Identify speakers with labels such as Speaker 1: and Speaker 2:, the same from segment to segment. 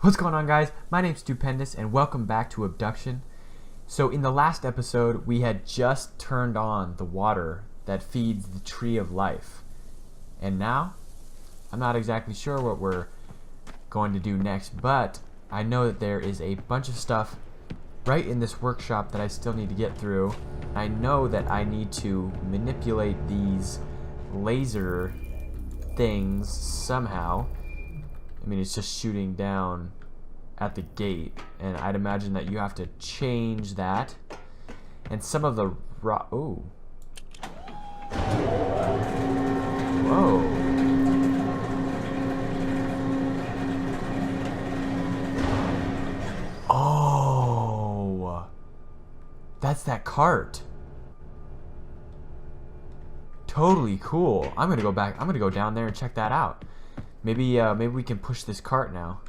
Speaker 1: What's going on, guys? My name's Stupendous and welcome back to Obduction. So in the last episode we had just turned on the water that feeds the tree of life, and now I'm not exactly sure what we're going to do next, but I know that there is a bunch of stuff right in this workshop that I still need to get through. I know that I need to manipulate these laser things somehow. I mean, it's just shooting down at the gate, and I'd imagine that you have to change that. And some of the Whoa. Oh, that's that cart. Totally cool. I'm gonna go back. I'm gonna go down there and check that out. Maybe we can push this cart now.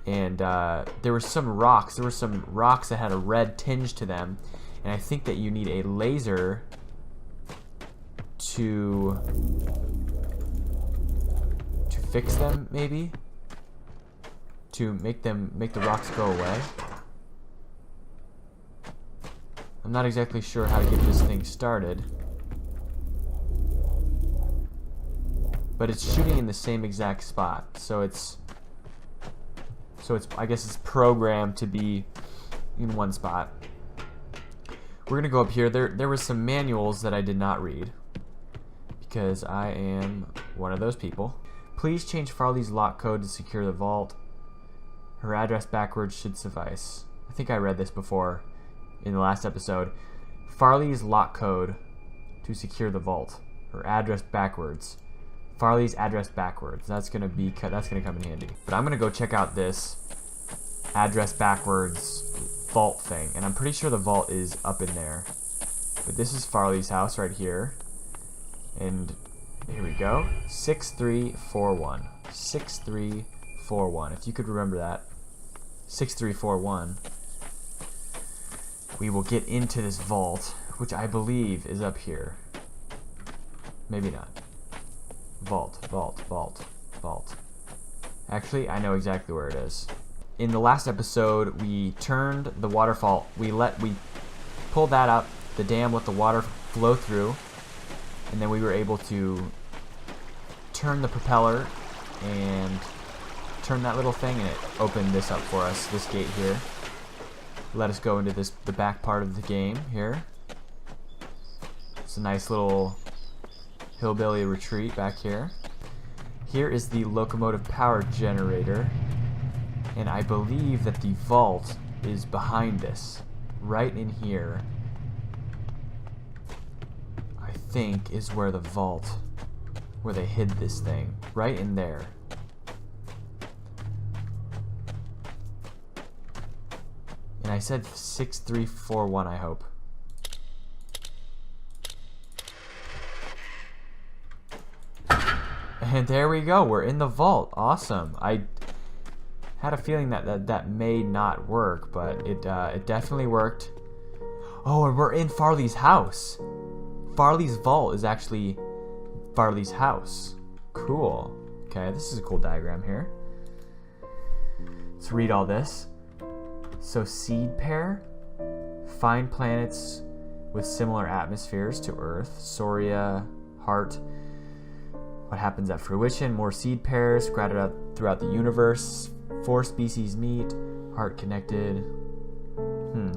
Speaker 1: And there were some rocks. There were some rocks that had a red tinge to them, and I think that you need a laser to fix them, maybe, to make the rocks go away. I'm not exactly sure how to get this thing started. But it's shooting in the same exact spot, so it's I guess it's programmed to be in one spot. We're gonna go up here. There was some manuals that I did not read because I am one of those people. Please change Farley's lock code to secure the vault. Her address backwards should suffice. I think I read this before in the last episode. Farley's lock code to secure the vault. Her address backwards. Farley's address backwards. That's gonna come in handy. But I'm gonna go check out this address backwards vault thing, and I'm pretty sure the vault is up in there. But this is Farley's house right here, and here we go. 6341. 6341. If you could remember that, 6341. We will get into this vault, which I believe is up here. Maybe not. Vault, vault, vault, vault. Actually, I know exactly where it is. In the last episode, we turned the waterfall. We pulled that up, the dam, let the water flow through, and then we were able to turn the propeller and turn that little thing, and it opened this up for us, this gate here. Let us go into the back part of the game here. It's a nice little hillbilly retreat back here. Here is the locomotive power generator, and I believe that the vault is behind this, right in here. I think is where the vault, where they hid this thing, right in there. And I said 6341, I hope. And there we go, we're in the vault. Awesome. I had a feeling that may not work, but it definitely worked. Oh, and we're in Farley's house. Farley's vault is actually Farley's house. Cool. Okay, this is a cool diagram here. Let's read all this. So, seed pair, find planets with similar atmospheres to Earth. Soria, heart. What happens at fruition? More seed pairs scattered out throughout the universe. 4 species meet. Heart connected.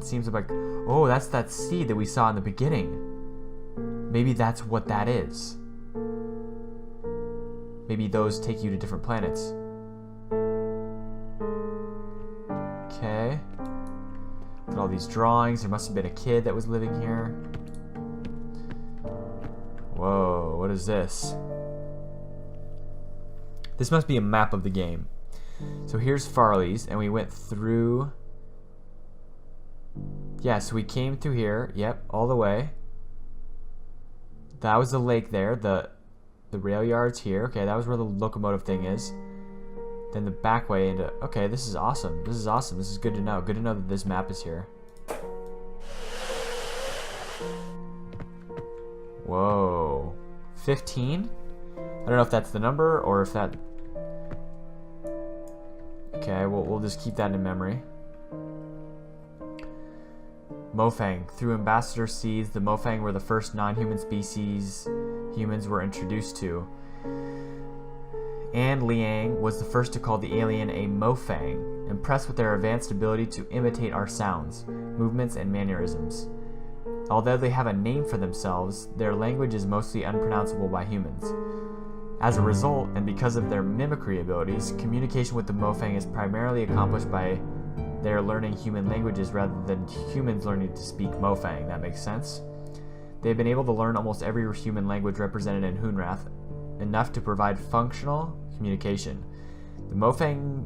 Speaker 1: Seems like... Oh, that's that seed that we saw in the beginning. Maybe that's what that is. Maybe those take you to different planets. Okay. Look at all these drawings. There must have been a kid that was living here. Whoa, what is this? This must be a map of the game. So here's Farley's, and we went through... Yeah, so we came through here. Yep, all the way. That was the lake there. The rail yard's here. Okay, that was where the locomotive thing is. Then the back way into... Okay, this is awesome. This is awesome. This is good to know. Good to know that this map is here. Whoa. 15? I don't know if that's the number or if that... Okay, we'll just keep that in memory. Mofang. Through ambassador seeds, the Mofang were the first non-human species humans were introduced to. And Liang was the first to call the alien a Mofang, impressed with their advanced ability to imitate our sounds, movements, and mannerisms. Although they have a name for themselves, their language is mostly unpronounceable by humans. As a result, and because of their mimicry abilities, communication with the Mofang is primarily accomplished by their learning human languages rather than humans learning to speak Mofang. That makes sense? They've been able to learn almost every human language represented in Hunrath, enough to provide functional communication. The Mofang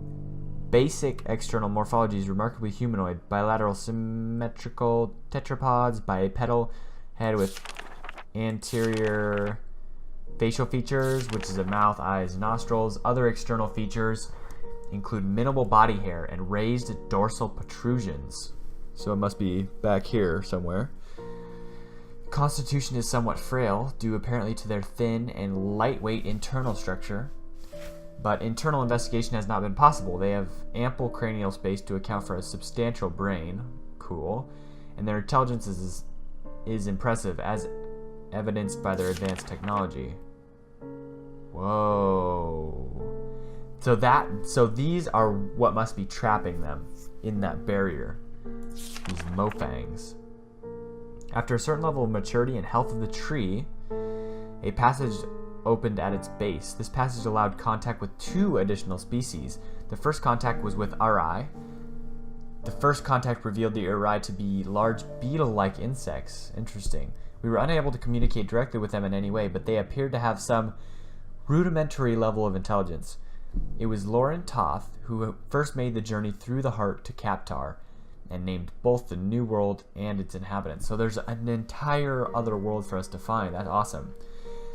Speaker 1: basic external morphology is remarkably humanoid, bilateral symmetrical tetrapods, bipedal head with anterior facial features, which is a mouth, eyes, nostrils. Other external features include minimal body hair and raised dorsal protrusions. So it must be back here somewhere. Constitution is somewhat frail, due apparently to their thin and lightweight internal structure, but internal investigation has not been possible. They have ample cranial space to account for a substantial brain, cool, and their intelligence is impressive, as evidenced by their advanced technology. Whoa. So these are what must be trapping them in that barrier, these Mofangs. After a certain level of maturity and health of the tree, a passage opened at its base. This passage allowed contact with 2 additional species. The first contact was with Arai. The first contact revealed the Arai to be large beetle-like insects. Interesting. We were unable to communicate directly with them in any way, but they appeared to have some rudimentary level of intelligence. It was Lauren Toth who first made the journey through the heart to Kaptar and named both the New World and its inhabitants. So there's an entire other world for us to find. That's awesome.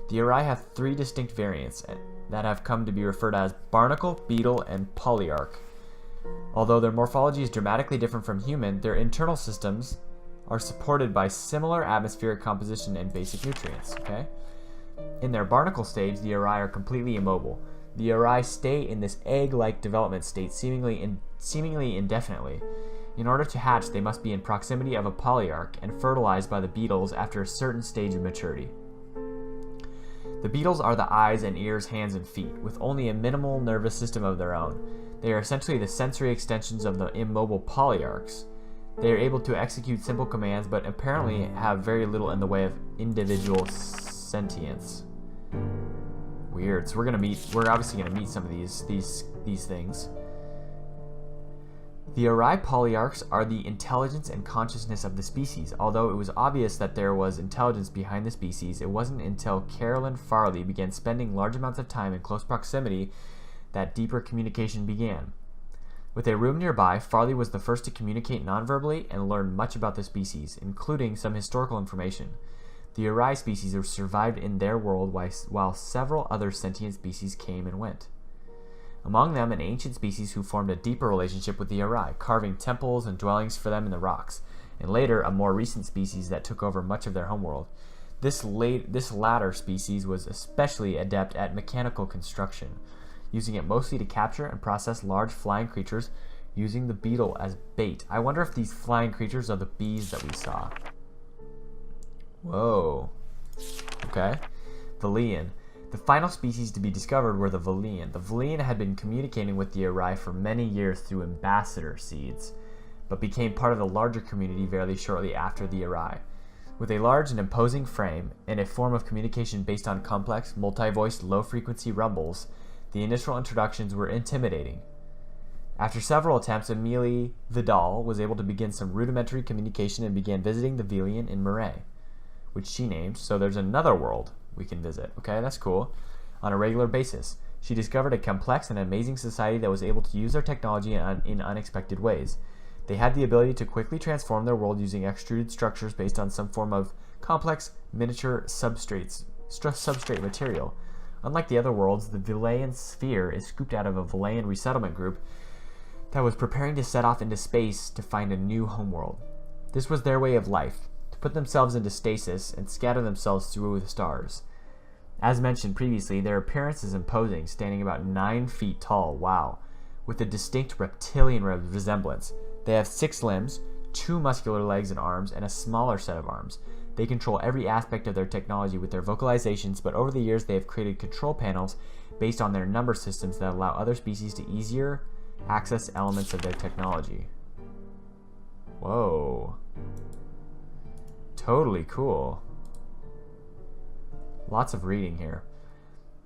Speaker 1: The Arai have 3 distinct variants that have come to be referred as barnacle, beetle, and polyarch. Although their morphology is dramatically different from human, their internal systems are supported by similar atmospheric composition and basic nutrients. Okay? In their barnacle stage, the Arai are completely immobile. The Arai stay in this egg-like development state seemingly indefinitely. In order to hatch, they must be in proximity of a polyarch and fertilized by the beetles after a certain stage of maturity. The beetles are the eyes and ears, hands, and feet, with only a minimal nervous system of their own. They are essentially the sensory extensions of the immobile polyarchs. They are able to execute simple commands, but apparently have very little in the way of individual sentience. Weird. So we're obviously gonna meet some of these things. The Arai polyarchs are the intelligence and consciousness of the species. Although it was obvious that there was intelligence behind the species, it wasn't until Carolyn Farley began spending large amounts of time in close proximity that deeper communication began. With a room nearby, Farley was the first to communicate nonverbally and learn much about the species, including some historical information. The Arai species have survived in their world while several other sentient species came and went. Among them, an ancient species who formed a deeper relationship with the Arai, carving temples and dwellings for them in the rocks, and later a more recent species that took over much of their homeworld. This latter species was especially adept at mechanical construction, using it mostly to capture and process large flying creatures, using the beetle as bait. I wonder if these flying creatures are the bees that we saw. Whoa. Okay. Vellein. The final species to be discovered were the Vellein. The Vellein had been communicating with the Arai for many years through ambassador seeds, but became part of the larger community fairly shortly after the Arai. With a large and imposing frame and a form of communication based on complex, multi-voiced, low-frequency rumbles, the initial introductions were intimidating. After several attempts, Amelie Vidal was able to begin some rudimentary communication and began visiting the Vellein in Marais, which she named, so there's another world we can visit. Okay, that's cool. On a regular basis, she discovered a complex and amazing society that was able to use their technology in unexpected ways. They had the ability to quickly transform their world using extruded structures based on some form of complex miniature substrate material. Unlike the other worlds, the Vellein sphere is scooped out of a Vellein resettlement group that was preparing to set off into space to find a new homeworld. This was their way of life, to put themselves into stasis and scatter themselves through the stars. As mentioned previously, their appearance is imposing, standing about 9 feet tall, wow, with a distinct reptilian resemblance. They have 6 limbs, 2 muscular legs and arms, and a smaller set of arms. They control every aspect of their technology with their vocalizations, but over the years they have created control panels based on their number systems that allow other species to easier access elements of their technology. Whoa. Totally cool. Lots of reading here.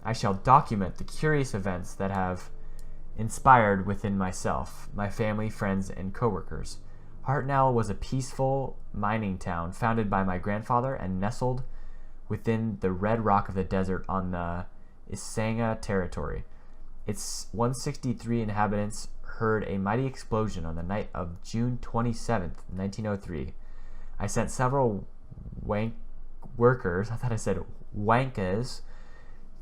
Speaker 1: I shall document the curious events that have inspired within myself, my family, friends, and coworkers. Hartnell was a peaceful mining town founded by my grandfather and nestled within the red rock of the desert on the Isanga territory. Its 163 inhabitants heard a mighty explosion on the night of June 27th, 1903. I sent several workers, I thought I said wankers,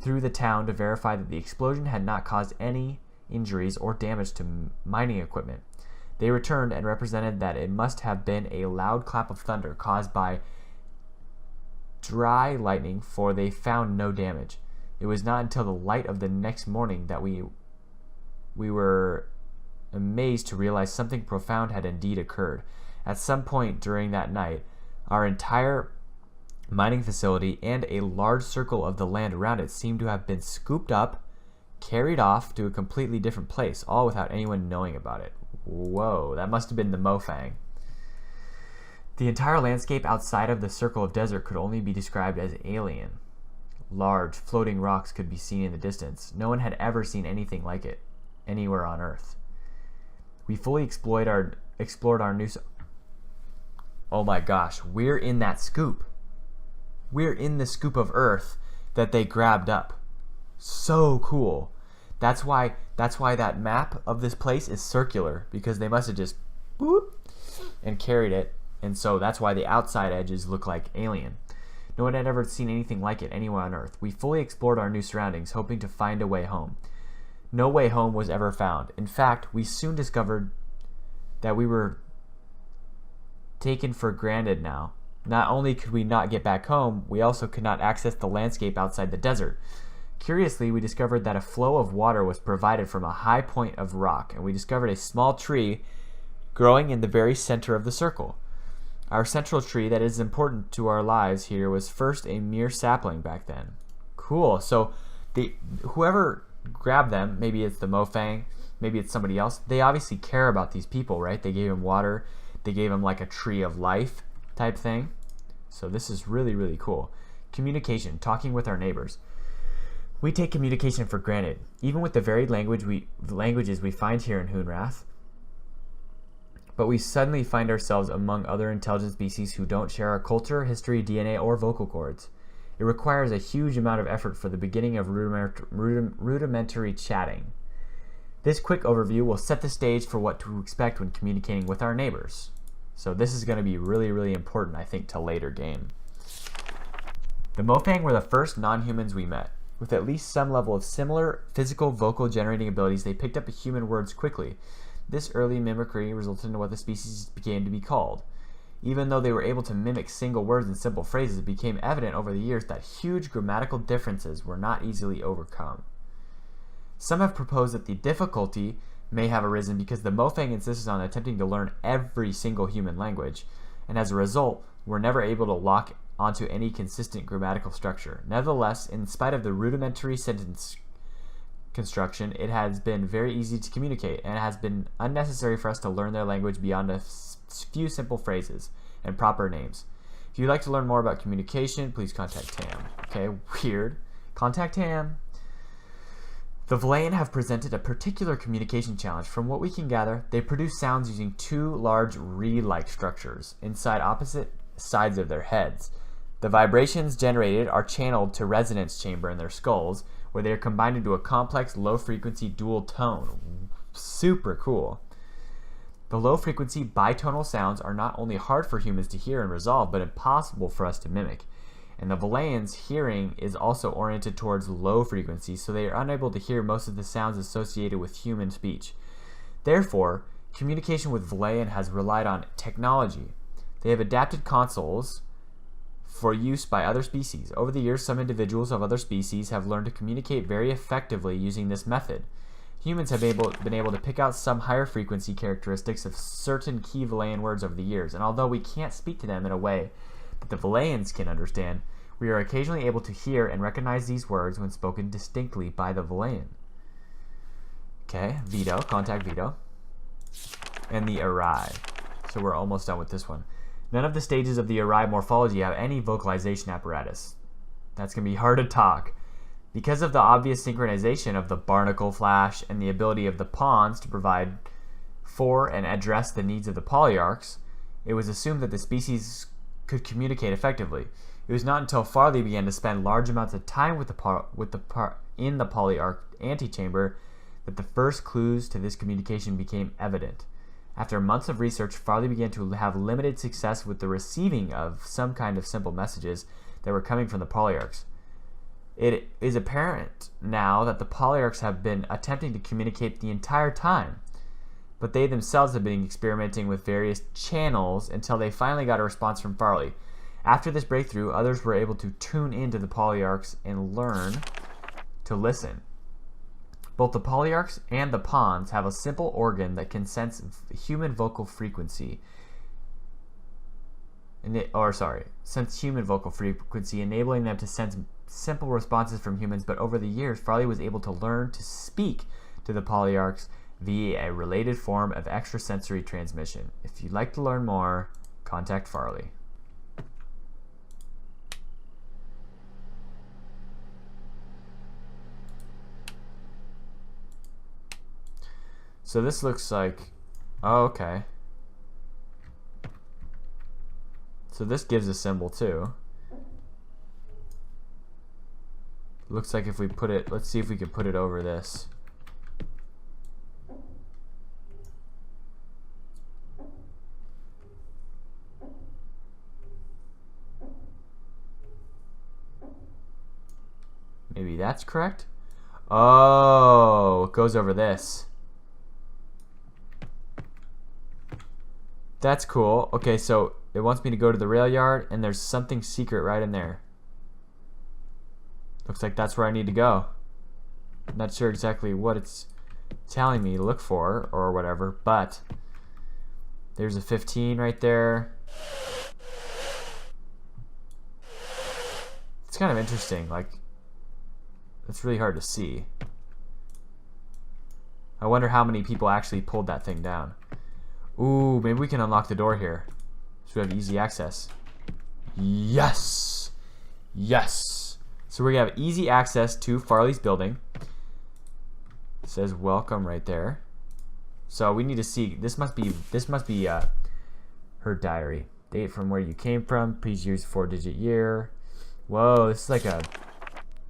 Speaker 1: through the town to verify that the explosion had not caused any injuries or damage to mining equipment. They returned and represented that it must have been a loud clap of thunder caused by dry lightning, for they found no damage. It was not until the light of the next morning that we were amazed to realize something profound had indeed occurred. At some point during that night, our entire mining facility and a large circle of the land around it seemed to have been scooped up, carried off to a completely different place, all without anyone knowing about it. Whoa, that must have been the Mofang. The entire landscape outside of the circle of desert could only be described as alien. Large, floating rocks could be seen in the distance. No one had ever seen anything like it anywhere on Earth. We fully explored our new... Oh my gosh, we're in that scoop. We're in the scoop of Earth that they grabbed up. So cool. That's why that map of this place is circular, because they must have just boop and carried it, and so that's why the outside edges look like alien. No one had ever seen anything like it anywhere on Earth. We fully explored our new surroundings, hoping to find a way home. No way home was ever found. In fact, we soon discovered that we were taken for granted now. Not only could we not get back home, we also could not access the landscape outside the desert. Curiously, we discovered that a flow of water was provided from a high point of rock, and we discovered a small tree growing in the very center of the circle. Our central tree that is important to our lives here was first a mere sapling back then. Cool. So whoever grabbed them, maybe it's the Mofang, maybe it's somebody else, they obviously care about these people, right? They gave them water. They gave them like a tree of life type thing. So this is really, really cool. Communication, talking with our neighbors. We take communication for granted, even with the varied languages we find here in Hunrath. But we suddenly find ourselves among other intelligent species who don't share our culture, history, DNA, or vocal cords. It requires a huge amount of effort for the beginning of rudimentary chatting. This quick overview will set the stage for what to expect when communicating with our neighbors. So this is going to be really, really important, I think, to later game. The Mofang were the first non-humans we met. With at least some level of similar physical vocal generating abilities, they picked up human words quickly. This early mimicry resulted in what the species began to be called. Even though they were able to mimic single words and simple phrases, it became evident over the years that huge grammatical differences were not easily overcome. Some have proposed that the difficulty may have arisen because the Mofang insisted on attempting to learn every single human language, and as a result, were never able to lock onto any consistent grammatical structure. Nevertheless, in spite of the rudimentary sentence construction, it has been very easy to communicate, and it has been unnecessary for us to learn their language beyond a few simple phrases and proper names. If you'd like to learn more about communication, please contact Tam. Okay, weird. Contact Tam. The Vellein have presented a particular communication challenge. From what we can gather, they produce sounds using 2 large reed-like structures inside opposite sides of their heads. The vibrations generated are channeled to resonance chamber in their skulls, where they are combined into a complex low-frequency dual tone. Super cool. The low-frequency bitonal sounds are not only hard for humans to hear and resolve, but impossible for us to mimic. And the Vellein's hearing is also oriented towards low frequencies, so they are unable to hear most of the sounds associated with human speech. Therefore, communication with Vellein has relied on technology. They have adapted consoles for use by other species. Over the years, some individuals of other species have learned to communicate very effectively using this method. Humans have been able to pick out some higher frequency characteristics of certain key Vellein words over the years, and although we can't speak to them in a way that the Velleians can understand, we are occasionally able to hear and recognize these words when spoken distinctly by the Vellein. Okay, Veto, contact Veto. And the Arai. So we're almost done with this one. None of the stages of the Arai morphology have any vocalization apparatus. That's going to be hard to talk. Because of the obvious synchronization of the barnacle flash and the ability of the pawns to provide for and address the needs of the polyarchs, it was assumed that the species could communicate effectively. It was not until Farley began to spend large amounts of time in the polyarch antechamber that the first clues to this communication became evident. After months of research, Farley began to have limited success with the receiving of some kind of simple messages that were coming from the polyarchs. It is apparent now that the polyarchs have been attempting to communicate the entire time, but they themselves have been experimenting with various channels until they finally got a response from Farley. After this breakthrough, others were able to tune into the polyarchs and learn to listen. Both the polyarchs and the pawns have a simple organ that can sense human vocal frequency. Sense human vocal frequency, enabling them to sense simple responses from humans, but over the years, Farley was able to learn to speak to the polyarchs via a related form of extrasensory transmission. If you'd like to learn more, contact Farley. So this looks like, oh, okay. So this gives a symbol too. Looks like if we put it, let's see if we can put it over this. Maybe that's correct? Oh, it goes over this. That's cool. Okay, so it wants me to go to the rail yard, and there's something secret right in there. Looks like that's where I need to go. I'm not sure exactly what it's telling me to look for or whatever, but there's a 15 right there. It's kind of interesting. Like, it's really hard to see. I wonder how many people actually pulled that thing down. Ooh, maybe we can unlock the door here. So we have easy access. Yes! Yes! So we're gonna have easy access to Farley's building. It says welcome right there. So we need to see, this must be her diary. Date from where you came from, please use 4-digit year. Whoa, this is like a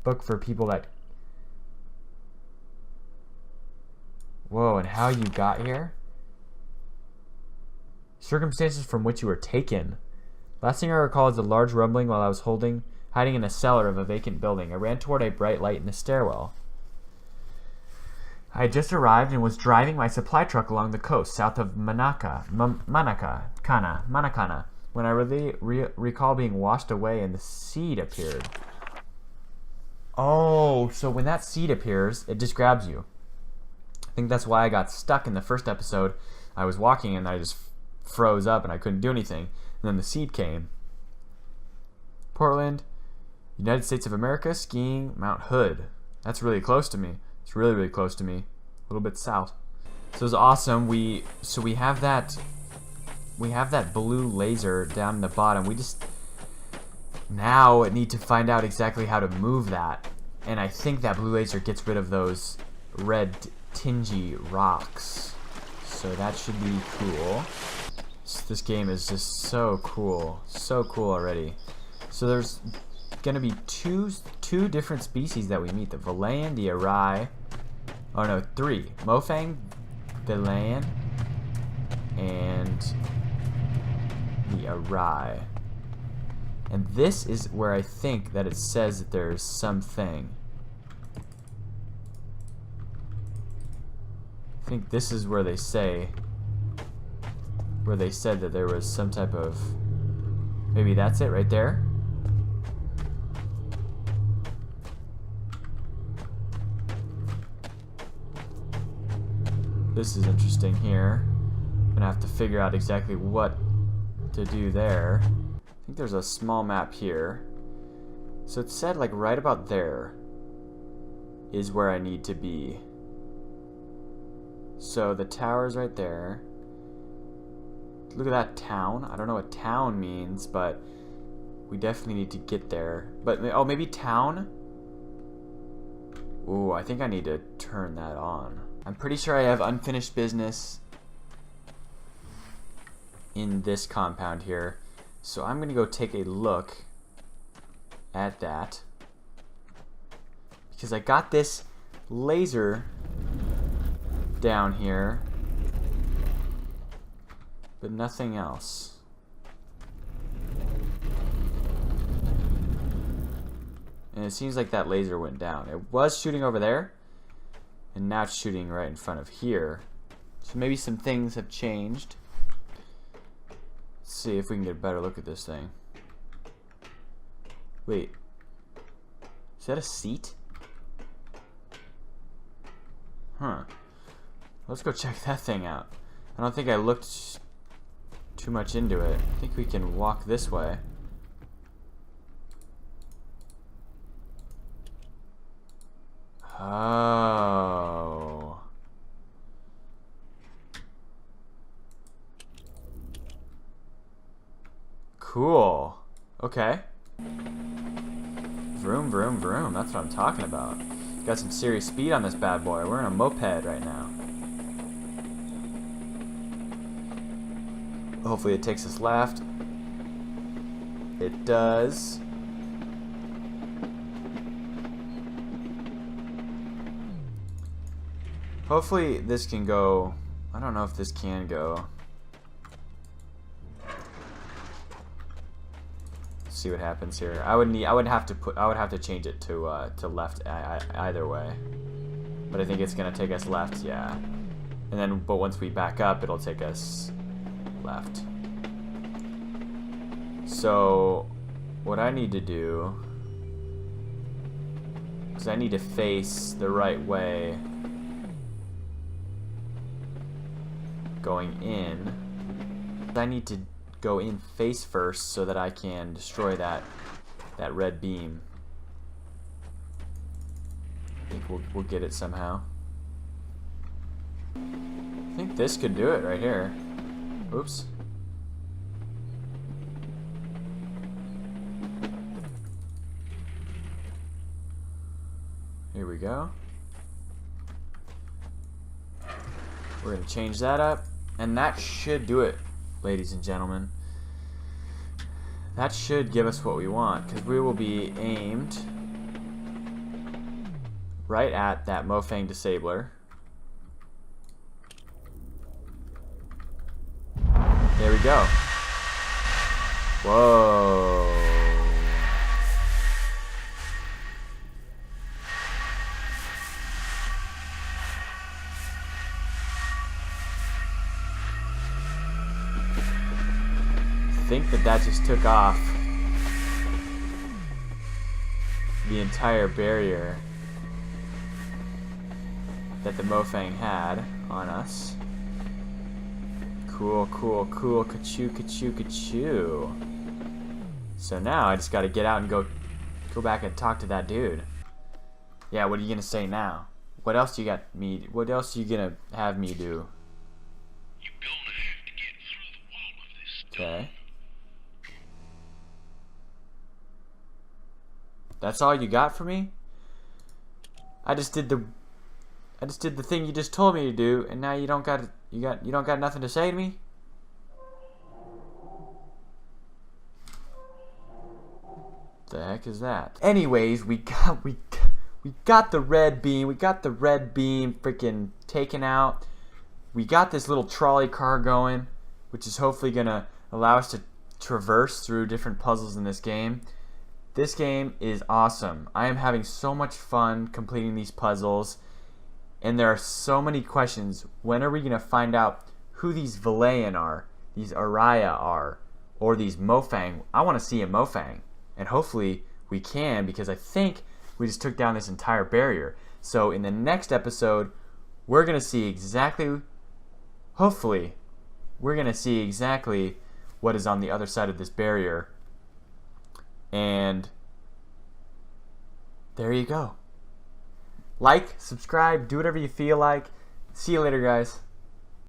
Speaker 1: book for people that, whoa, and how you got here? Circumstances from which you were taken. Last thing I recall is a large rumbling while I was hiding in a cellar of a vacant building. I ran toward a bright light in the stairwell. I had just arrived and was driving my supply truck along the coast south of Manakana, when I recall being washed away and the seed appeared. Oh, so when that seed appears, it just grabs you. I think that's why I got stuck in the first episode. I was walking and I just froze up and I couldn't do anything. And then the seed came. Portland, United States of America, skiing, Mount Hood. That's really close to me. It's really, really close to me. A little bit south. So it's awesome. We have that blue laser down in the bottom. We just now need to find out exactly how to move that. And I think that blue laser gets rid of those red tingy rocks. So that should be cool. This game is just so cool. So cool already. So there's gonna be two different species that we meet. The Vellein, the Arai. Oh no, 3. Mofang, Vellein, and the Arai. And this is where I think that it says that there's something. I think this is where they say, where they said that there was some type of, maybe that's it right there. This is interesting here. I'm gonna have to figure out exactly what to do there. I think there's a small map here. So it said like right about there is where I need to be. So the tower's right there. Look at that town. I don't know what town means, but we definitely need to get there. But, oh, maybe town? Ooh, I think I need to turn that on. I'm pretty sure I have unfinished business in this compound here. So I'm gonna go take a look at that. Because I got this laser down here, but nothing else. And it seems like that laser went down. It was shooting over there, and now it's shooting right in front of here. So maybe some things have changed. Let's see if we can get a better look at this thing. Wait. Is that a seat? Huh. Let's go check that thing out. I don't think I looked too much into it. I think we can walk this way. Oh. Cool. Okay. Vroom, vroom, vroom. That's what I'm talking about. Got some serious speed on this bad boy. We're in a moped right now. Hopefully it takes us left. It does. Hopefully this can go. I don't know if this can go. Let's see what happens here. I would have to change it to left either way. But I think it's gonna take us left, yeah. And then, but once we back up, it'll take us left. So what I need to do is I need to face the right way going in. I need to go in face first so that I can destroy that red beam. I think we'll get it somehow. I think this could do it right here. Oops. Here we go. We're gonna change that up, and that should do it, ladies and gentlemen. That should give us what we want, because we will be aimed right at that Mofang disabler. There we go. Whoa. I think that just took off the entire barrier that the Mofang had on us. Cool, cool, cool. Ka-choo, ka-choo, ka-choo. So now I just gotta get out and go back and talk to that dude. Yeah, what are you gonna say now? What else you got me? What else are you gonna have me do?
Speaker 2: You're gonna have to get through the wall of this.
Speaker 1: Okay. That's all you got for me? I just did the thing you just told me to do, and now you don't got nothing to say to me? The heck is that? Anyways, we got the red beam. We got the red beam freaking taken out. We got this little trolley car going, which is hopefully gonna allow us to traverse through different puzzles in this game. This game is awesome. I am having so much fun completing these puzzles, and there are so many questions. When are we going to find out who these Vellein are, these Arai are, or these Mofang? I want to see a Mofang, and hopefully we can, because I think we just took down this entire barrier. So in the next episode, we're going to see exactly, hopefully, we're going to see exactly what is on the other side of this barrier. And there you go. Like, subscribe, do whatever you feel like. See you later, guys.